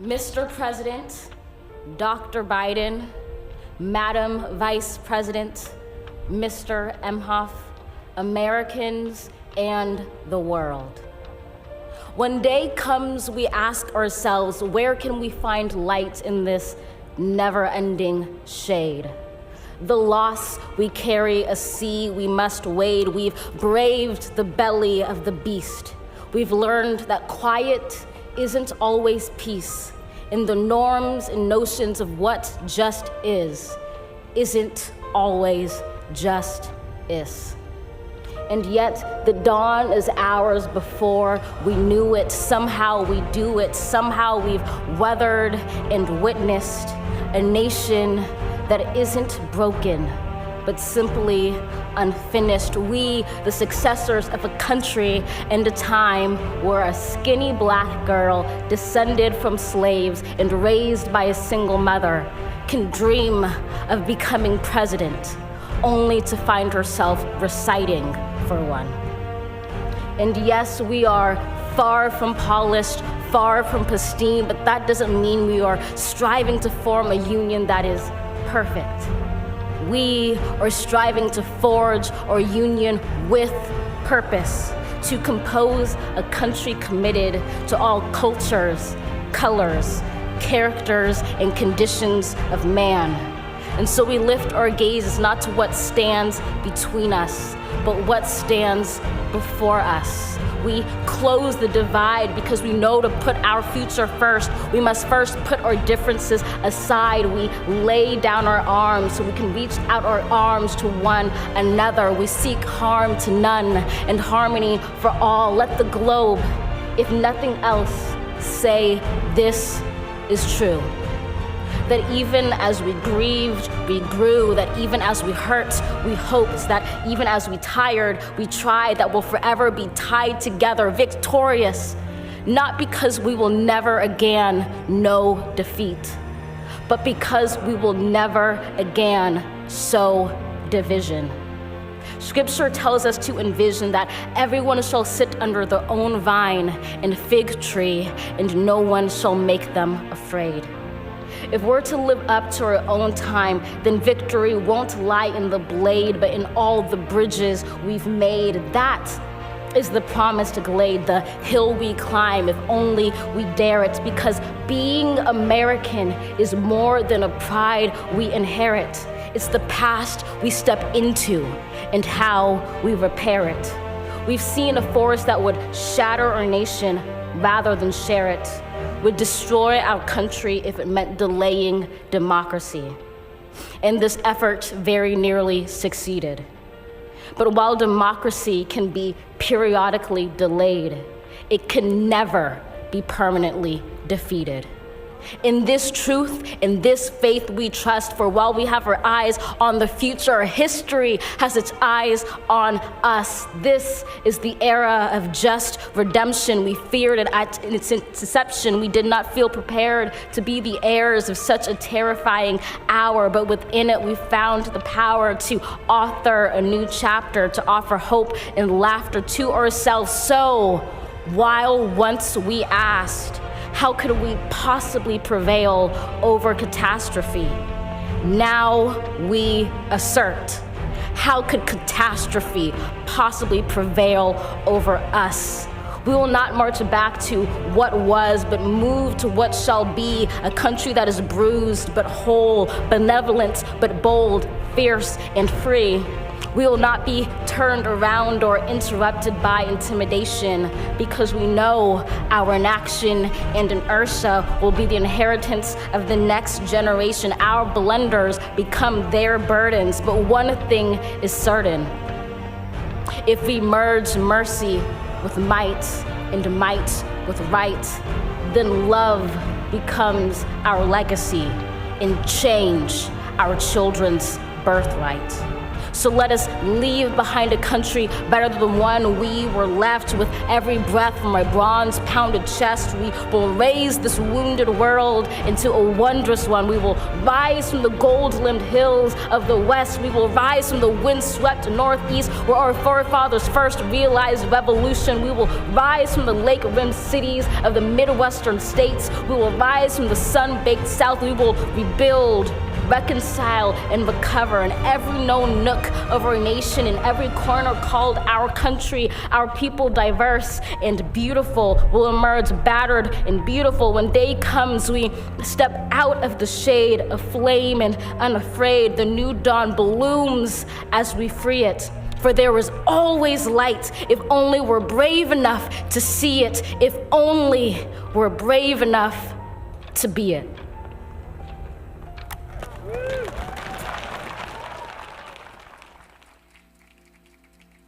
Mr. President, Dr. Biden, Madam Vice President, Mr. Emhoff, Americans, and the world. When day comes, we ask ourselves, where can we find light in this never-ending shade? The loss we carry, a sea we must wade. We've braved the belly of the beast. We've learned that quiet isn't always peace, and the norms and notions of what just isn't always just is. And yet the dawn is ours before we knew it. Somehow we do it. Somehow we've weathered and witnessed a nation that isn't broken, but simply unfinished. We, the successors of a country and a time where a skinny black girl descended from slaves and raised by a single mother can dream of becoming president, only to find herself reciting for one. And yes, we are far from polished, far from pristine, but that doesn't mean we are striving to form a union that is perfect. We are striving to forge our union with purpose, to compose a country committed to all cultures, colors, characters, and conditions of man. And so we lift our gazes not to what stands between us, but what stands before us. We close the divide because we know to put our future first, we must first put our differences aside. We lay down our arms so we can reach out our arms to one another. We seek harm to none and harmony for all. Let the globe, if nothing else, say this is true. That even as we grieved, we grew, that even as we hurt, we hoped, that even as we tired, we tried, that we'll forever be tied together, victorious, not because we will never again know defeat, but because we will never again sow division. Scripture tells us to envision that everyone shall sit under their own vine and fig tree, and no one shall make them afraid. If we're to live up to our own time, then victory won't lie in the blade, but in all the bridges we've made. That is the promised glade, the hill we climb, if only we dare it, because being American is more than a pride we inherit. It's the past we step into and how we repair it. We've seen a force that would shatter our nation rather than share it, would destroy our country if it meant delaying democracy. And this effort very nearly succeeded. But while democracy can be periodically delayed, it can never be permanently defeated. In this truth, in this faith we trust, for while we have our eyes on the future, history has its eyes on us. This is the era of just redemption. We feared it at its inception. We did not feel prepared to be the heirs of such a terrifying hour, but within it we found the power to author a new chapter, to offer hope and laughter to ourselves. So, while once we asked, how could we possibly prevail over catastrophe? Now we assert, how could catastrophe possibly prevail over us? We will not march back to what was, but move to what shall be, a country that is bruised but whole, benevolent but bold, fierce and free. We will not be turned around or interrupted by intimidation, because we know our inaction and inertia will be the inheritance of the next generation. Our blunders become their burdens, but one thing is certain. If we merge mercy with might and might with right, then love becomes our legacy and change our children's birthright. So let us leave behind a country better than the one we were left. With every breath from my bronze-pounded chest, we will raise this wounded world into a wondrous one. We will rise from the gold-limbed hills of the west. We will rise from the wind-swept northeast, where our forefathers first realized revolution. We will rise from the lake-rimmed cities of the Midwestern states. We will rise from the sun-baked south. We will rebuild, reconcile, and recover in every known nook of our nation, in every corner called our country. Our people, diverse and beautiful, will emerge battered and beautiful. When day comes, we step out of the shade of flame and unafraid. The new dawn blooms as we free it. For there is always light if only we're brave enough to see it, if only we're brave enough to be it.